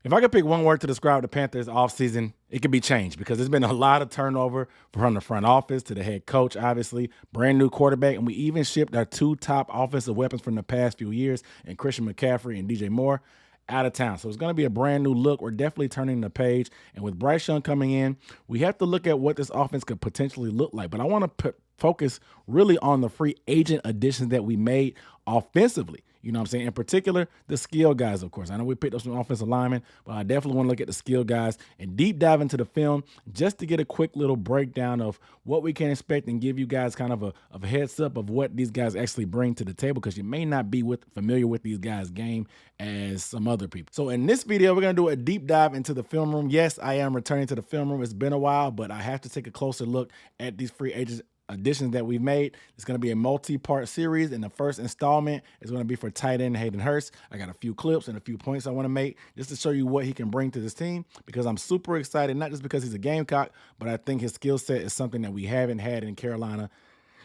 If I could pick one word to describe the Panthers offseason, it could be change because there's been a lot of turnover from the front office to the head coach, obviously, brand new quarterback, and we even shipped our two top offensive weapons from the past few years, and Christian McCaffrey and DJ Moore, out of town. So it's going to be a brand new look. We're definitely turning the page. And with Bryce Young coming in, we have to look at what this offense could potentially look like. But I want to focus really on the free agent additions that we made offensively. You know what I'm saying? In particular, the skill guys, of course. I know we picked up some offensive linemen, but I definitely want to look at the skill guys and deep dive into the film just to get a quick little breakdown of what we can expect and give you guys kind of a heads up of what these guys actually bring to the table, because you may not be familiar with these guys' game as some other people. So in this video, we're going to do a deep dive into the film room. Yes, I am returning to the film room. It's been a while, but I have to take a closer look at these free agents additions that we've made. It's going to be a multi-part series, and the first installment is going to be for tight end Hayden Hurst. I got a few clips and a few points I want to make just to show you what he can bring to this team, because I'm super excited, not just because he's a Gamecock, but I think his skill set is something that we haven't had in Carolina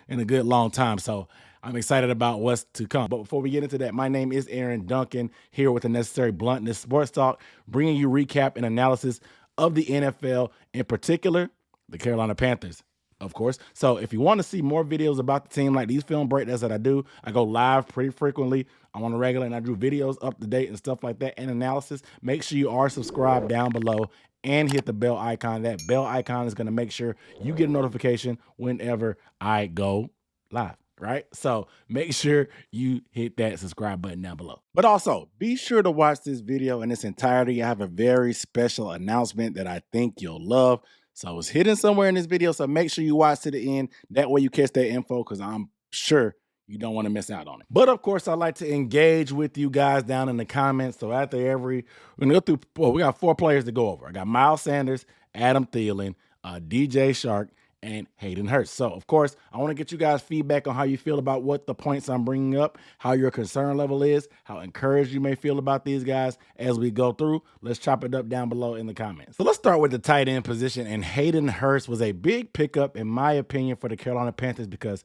in a good long time. So I'm excited about what's to come. But before we get into that, my name is Aaron Duncan, here with Unnecessary Bluntness Sports Talk, bringing you recap and analysis of the NFL, in particular, the Carolina Panthers, of course. So if you want to see more videos about the team, like these film breakdowns that I do, I go live pretty frequently. I'm on a regular and I do videos up to date and stuff like that and analysis. Make sure you are subscribed down below and hit the bell icon. That bell icon is going to make sure you get a notification whenever I go live, right? So make sure you hit that subscribe button down below. But also be sure to watch this video in its entirety. I have a very special announcement that I think you'll love. So it's hidden somewhere in this video, so make sure you watch to the end. That way you catch that info, because I'm sure you don't want to miss out on it. But of course, I like to engage with you guys down in the comments. So after we're going to go through, well, we got 4 players to go over. I got Miles Sanders, Adam Thielen, DJ Shark, and Hayden Hurst. So, of course, I want to get you guys feedback on how you feel about what the points I'm bringing up, how your concern level is, how encouraged you may feel about these guys as we go through. Let's chop it up down below in the comments. So let's start with the tight end position, and Hayden Hurst was a big pickup, in my opinion, for the Carolina Panthers, because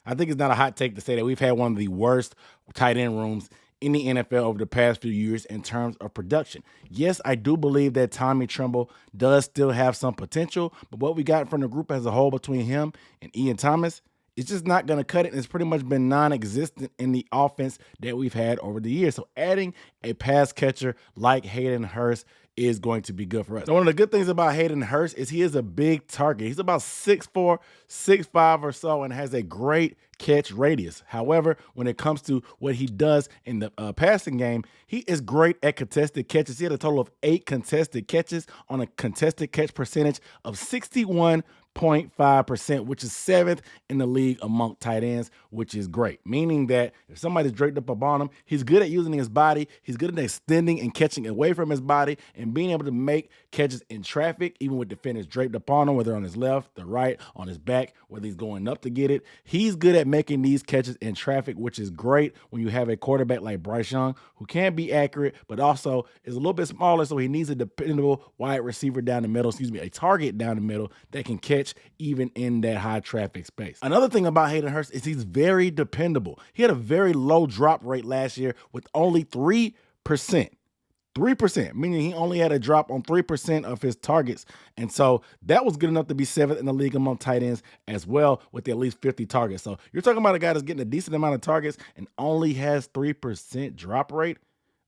I think it's not a hot take to say that we've had one of the worst tight end rooms in the NFL over the past few years in terms of production. Yes, I do believe that Tommy Tremble does still have some potential, but what we got from the group as a whole between him and Ian Thomas, it's just not going to cut it. It's pretty much been non-existent in the offense that we've had over the years. So adding a pass catcher like Hayden Hurst is going to be good for us. So one of the good things about Hayden Hurst is he is a big target. He's about 6'4", 6'5" or so, and has a great catch radius. However, when it comes to what he does in the passing game, he is great at contested catches. He had a total of 8 contested catches on a contested catch percentage of 61.5%, which is 7th in the league among tight ends, which is great. Meaning that if somebody's draped up on him, he's good at using his body. He's good at extending and catching away from his body and being able to make catches in traffic, even with defenders draped upon him, whether on his left, the right, on his back, whether he's going up to get it. He's good at making these catches in traffic, which is great when you have a quarterback like Bryce Young, who can be accurate, but also is a little bit smaller, so he needs a dependable wide receiver down the middle, a target down the middle that can catch even in that high traffic space. Another thing about Hayden Hurst is he's very dependable. He had a very low drop rate last year with only 3%. 3%, meaning he only had a drop on 3% of his targets. And so that was good enough to be 7th in the league among tight ends as well, with at least 50 targets. So you're talking about a guy that's getting a decent amount of targets and only has 3% drop rate.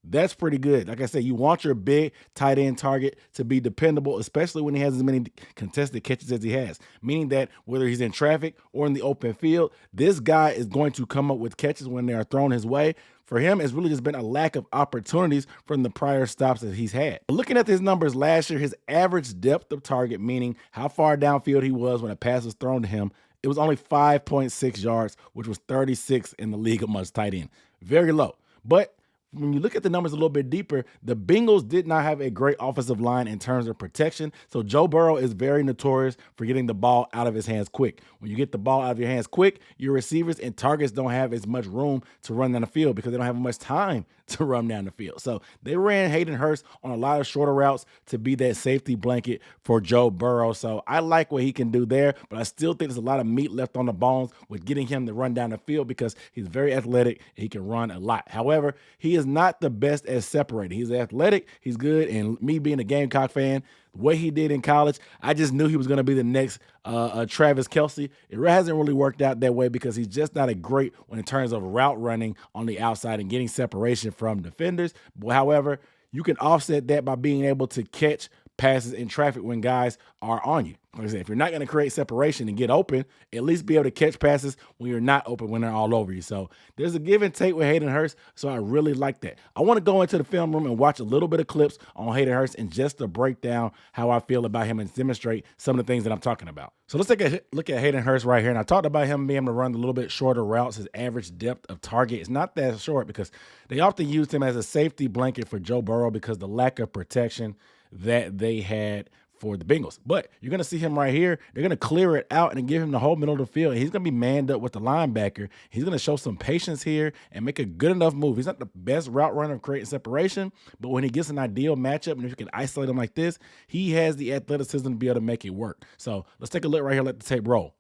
That's pretty good. Like I said, you want your big tight end target to be dependable, especially when he has as many contested catches as he has, meaning that whether he's in traffic or in the open field, this guy is going to come up with catches when they are thrown his way. For him, it's really just been a lack of opportunities from the prior stops that he's had. Looking at his numbers last year, his average depth of target, meaning how far downfield he was when a pass was thrown to him, it was only 5.6 yards, which was 36th in the league amongst tight end. Very low. But when you look at the numbers a little bit deeper, the Bengals did not have a great offensive line in terms of protection. So Joe Burrow is very notorious for getting the ball out of his hands quick. When you get the ball out of your hands quick, your receivers and targets don't have as much room to run down the field because they don't have much time to run down the field. So they ran Hayden Hurst on a lot of shorter routes to be that safety blanket for Joe Burrow. So I like what he can do there, but I still think there's a lot of meat left on the bones with getting him to run down the field because he's very athletic and he can run a lot. However, he is not the best at separating. He's athletic, he's good, and me being a Gamecock fan, what he did in college, I just knew he was going to be the next Travis Kelce. It hasn't really worked out that way because he's just not a great when in terms of route running on the outside and getting separation from defenders. But however, you can offset that by being able to catch passes in traffic when guys are on you. Like I said, if you're not going to create separation and get open, at least be able to catch passes when you're not open, when they're all over you. So there's a give and take with Hayden Hurst. So I really like that. I want to go into the film room and watch a little bit of clips on Hayden Hurst and just to break down how I feel about him and demonstrate some of the things that I'm talking about. So let's take a look at Hayden Hurst right here. And I talked about him being able to run a little bit shorter routes. His average depth of target is not that short because they often used him as a safety blanket for Joe Burrow because the lack of protection that they had for the Bengals. But you're going to see him right here. They're going to clear it out and give him the whole middle of the field. He's going to be manned up with the linebacker. He's going to show some patience here and make a good enough move. He's not the best route runner of creating separation, but when he gets an ideal matchup and if you can isolate him like this, he has the athleticism to be able to make it work. So let's take a look right here. Let the tape roll.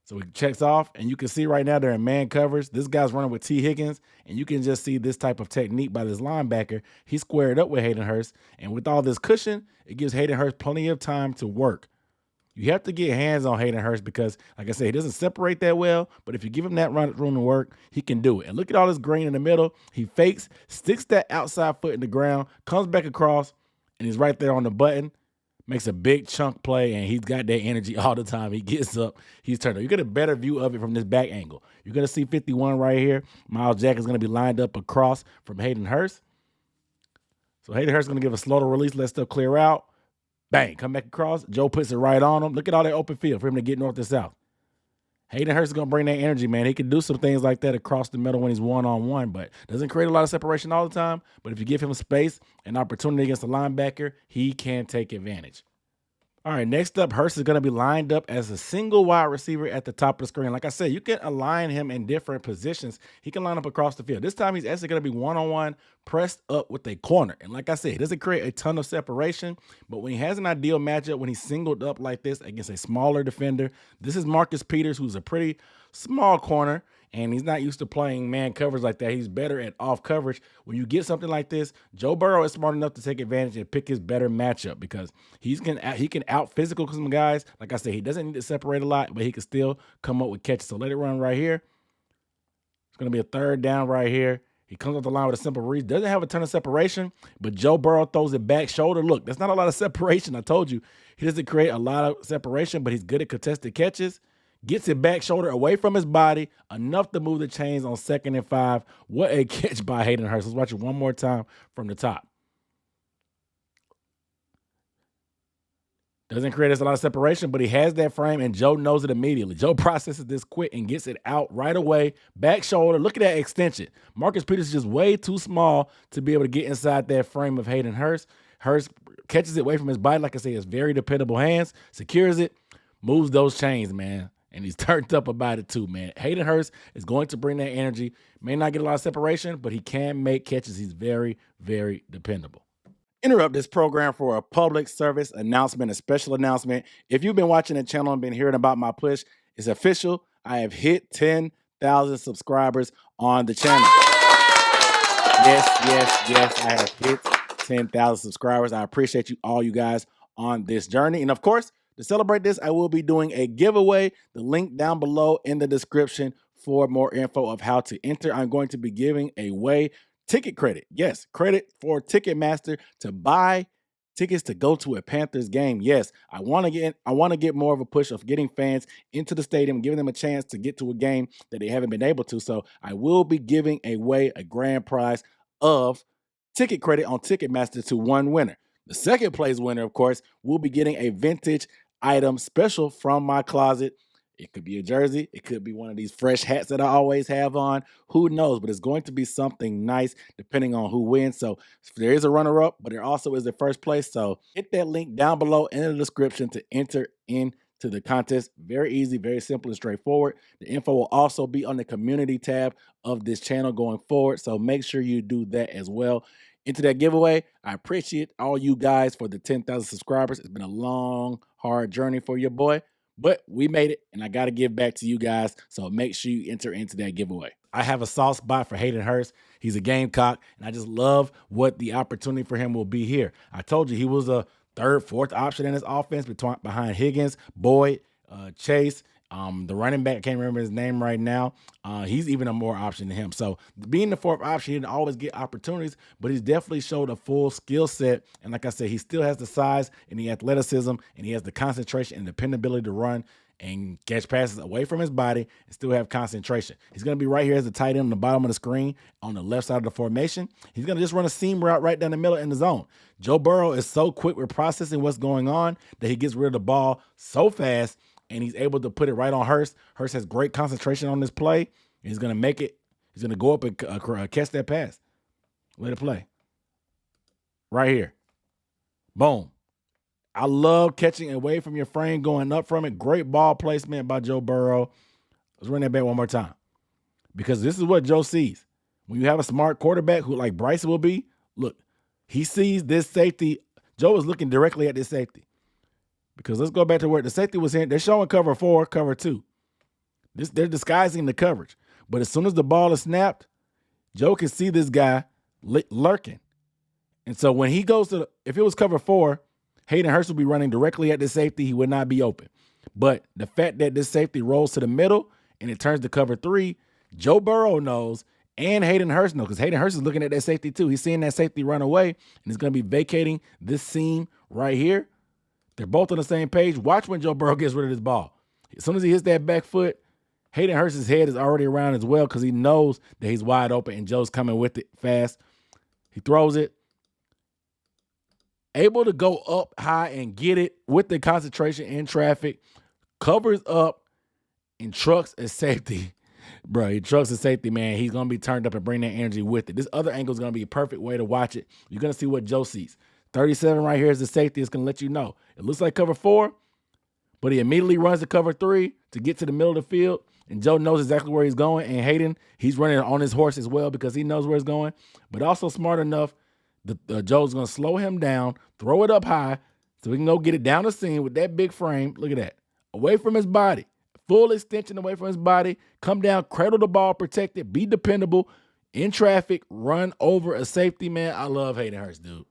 So he checks off, and you can see right now they're in man coverage. This guy's running with T. Higgins, and you can just see this type of technique by this linebacker. He squared up with Hayden Hurst, and with all this cushion, it gives Hayden Hurst plenty of time to work. You have to get hands on Hayden Hurst because, like I said, he doesn't separate that well, but if you give him that room to work, he can do it. And look at all this green in the middle. He fakes, sticks that outside foot in the ground, comes back across, and he's right there on the button. Makes a big chunk play, and he's got that energy all the time. He gets up, he's turned up. You get a better view of it from this back angle. You're going to see 51 right here. Miles Jack is going to be lined up across from Hayden Hurst. So Hayden Hurst is going to give a slow to release, let stuff clear out. Bang, come back across. Joe puts it right on him. Look at all that open field for him to get north to south. Hayden Hurst is going to bring that energy, man. He can do some things like that across the middle when he's one-on-one, but doesn't create a lot of separation all the time. But if you give him space and opportunity against the linebacker, he can take advantage. All right, next up, Hurst is going to be lined up as a single wide receiver at the top of the screen. Like I said, you can align him in different positions. He can line up across the field. This time, he's actually going to be one-on-one pressed up with a corner. And like I said, he doesn't create a ton of separation, but when he has an ideal matchup, when he's singled up like this against a smaller defender, this is Marcus Peters, who's a pretty small corner, and he's not used to playing man coverage like that. He's better at off coverage. When you get something like this, Joe Burrow is smart enough to take advantage and pick his better matchup because he can out physical some guys. Like I said, he doesn't need to separate a lot, but he can still come up with catches. So let it run right here. It's going to be a third down right here. He comes off the line with a simple read. Doesn't have a ton of separation, but Joe Burrow throws it back shoulder. Look, that's not a lot of separation. I told you, he doesn't create a lot of separation, but he's good at contested catches. Gets it back shoulder away from his body, enough to move the chains on 2nd and 5. What a catch by Hayden Hurst. Let's watch it one more time from the top. Doesn't create us a lot of separation, but he has that frame, and Joe knows it immediately. Joe processes this quick and gets it out right away. Back shoulder. Look at that extension. Marcus Peters is just way too small to be able to get inside that frame of Hayden Hurst. Hurst catches it away from his body. Like I say, it's very dependable hands. Secures it. Moves those chains, man. And he's turned up about it too, man. Hayden Hurst is going to bring that energy. May not get a lot of separation, but he can make catches. He's very, very dependable. Interrupt this program for a public service announcement, a special announcement. If you've been watching the channel and been hearing about my push, it's official. I have hit 10,000 subscribers on the channel. Yes, I have hit 10,000 subscribers. I appreciate you, all you guys, on this journey. And of course, to celebrate this, I will be doing a giveaway. The link down below in the description for more info of how to enter. I'm going to be giving away ticket credit. Yes, credit for Ticketmaster to buy tickets to go to a Panthers game. Yes, I want to get more of a push of getting fans into the stadium, giving them a chance to get to a game that they haven't been able to. So I will be giving away a grand prize of ticket credit on Ticketmaster to one winner. The second place winner, of course, will be getting a vintage item special from my closet. It could be a jersey. It could be one of these fresh hats that I always have on. Who knows? But it's going to be something nice depending on who wins. So there is a runner-up, but there also is the first place. So hit that link down below in the description to enter into the contest. Very easy, very simple and straightforward. The info will also be on the community tab of this channel going forward. So make sure you do that as well. Into that giveaway, I appreciate all you guys for the 10,000 subscribers. It's been a long, hard journey for your boy, But we made it, and I got to give back to you guys. So make sure you enter into that giveaway. I have a soft spot for Hayden Hurst. He's a Gamecock, and I just love what the opportunity for him will be here. I told you he was a third, fourth option in his offense behind Higgins, Boyd, Chase. The running back, I can't remember his name right now. He's even a more option than him. So being the fourth option, he didn't always get opportunities, but he's definitely showed a full skill set. And like I said, he still has the size and the athleticism, and he has the concentration and dependability to run and catch passes away from his body and still have concentration. He's going to be right here as the tight end on the bottom of the screen on the left side of the formation. He's going to just run a seam route right down the middle in the zone. Joe Burrow is so quick with processing what's going on that he gets rid of the ball so fast, and he's able to put it right on Hurst. Hurst has great concentration on this play. He's going to make it. He's going to go up and catch that pass. Let it play. Right here. Boom. I love catching away from your frame, going up from it. Great ball placement by Joe Burrow. Let's run that back one more time, because this is what Joe sees. When you have a smart quarterback who like Bryce will be, look, he sees this safety. Joe is looking directly at this safety, because let's go back to where the safety was here. They're showing cover 4, cover 2. They're disguising the coverage. But as soon as the ball is snapped, Joe can see this guy lurking. And so when he goes to if it was cover 4, Hayden Hurst would be running directly at the safety. He would not be open. But the fact that this safety rolls to the middle and it turns to cover 3, Joe Burrow knows and Hayden Hurst knows, because Hayden Hurst is looking at that safety too. He's seeing that safety run away, and he's going to be vacating this seam right here. They're both on the same page. Watch when Joe Burrow gets rid of this ball. As soon as he hits that back foot, Hayden Hurst's head is already around as well, because he knows that he's wide open and Joe's coming with it fast. He throws it. Able to go up high and get it with the concentration in traffic, covers up and trucks a safety. Bro, he trucks a safety, man. He's going to be turned up and bring that energy with it. This other angle is going to be a perfect way to watch it. You're going to see what Joe sees. 37 right here is the safety. It's going to let you know. It looks like cover 4, but he immediately runs to cover 3 to get to the middle of the field. And Joe knows exactly where he's going. And Hayden, he's running on his horse as well, because he knows where he's going. But also smart enough, Joe's going to slow him down, throw it up high, so we can go get it down the seam with that big frame. Look at that. Away from his body. Full extension away from his body. Come down, cradle the ball, protect it, be dependable. In traffic, run over a safety, man. I love Hayden Hurst, dude.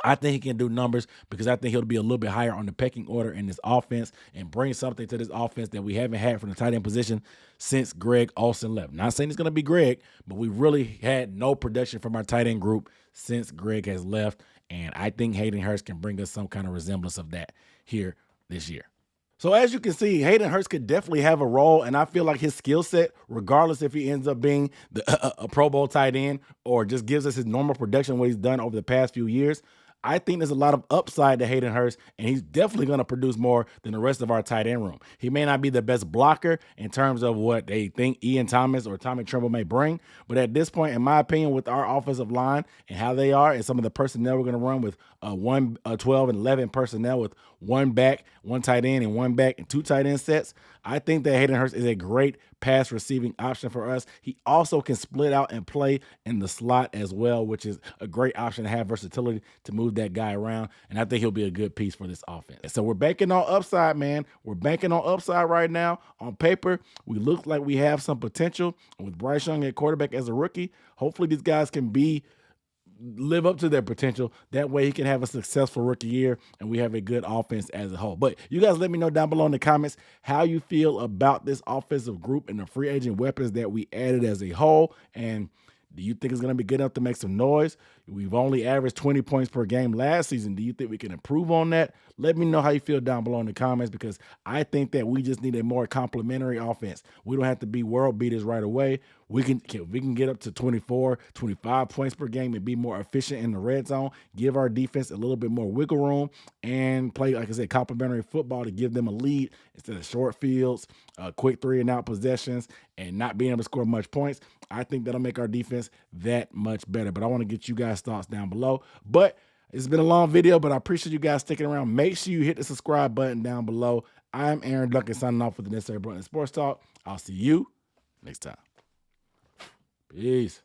I think he can do numbers, because I think he'll be a little bit higher on the pecking order in this offense and bring something to this offense that we haven't had from the tight end position since Greg Olsen left. Not saying it's going to be Greg, but we really had no production from our tight end group since Greg has left. And I think Hayden Hurst can bring us some kind of resemblance of that here this year. So as you can see, Hayden Hurst could definitely have a role, and I feel like his skill set, regardless if he ends up being a Pro Bowl tight end or just gives us his normal production, what he's done over the past few years, I think there's a lot of upside to Hayden Hurst, and he's definitely going to produce more than the rest of our tight end room. He may not be the best blocker in terms of what they think Ian Thomas or Tommy Tremble may bring, but at this point, in my opinion, with our offensive line and how they are and some of the personnel we're going to run with 12 and 11 personnel with one back, one tight end, and one back and 2 tight end sets, I think that Hayden Hurst is a great pass receiving option for us. He also can split out and play in the slot as well, which is a great option to have versatility to move that guy around. And I think he'll be a good piece for this offense. So we're banking on upside, man. We're banking on upside right now. On paper, we look like we have some potential. And with Bryce Young at quarterback as a rookie, hopefully these guys can live up to their potential. That way he can have a successful rookie year and we have a good offense as a whole. But you guys let me know down below in the comments how you feel about this offensive group and the free agent weapons that we added as a whole. And do you think it's going to be good enough to make some noise? We've only averaged 20 points per game last season. Do you think we can improve on that? Let me know how you feel down below in the comments, because I think that we just need a more complementary offense. We don't have to be world beaters right away. We can get up to 24, 25 points per game and be more efficient in the red zone, give our defense a little bit more wiggle room, and play, like I said, complementary football to give them a lead instead of short fields, quick 3-and-out possessions, and not being able to score much points. I think that'll make our defense that much better. But I want to get you guys' thoughts down below. But it's been a long video, but I appreciate you guys sticking around. Make sure you hit the subscribe button down below. I'm Aaron Duncan signing off with the Necessary Bluntness Sports Talk. I'll see you next time. Peace.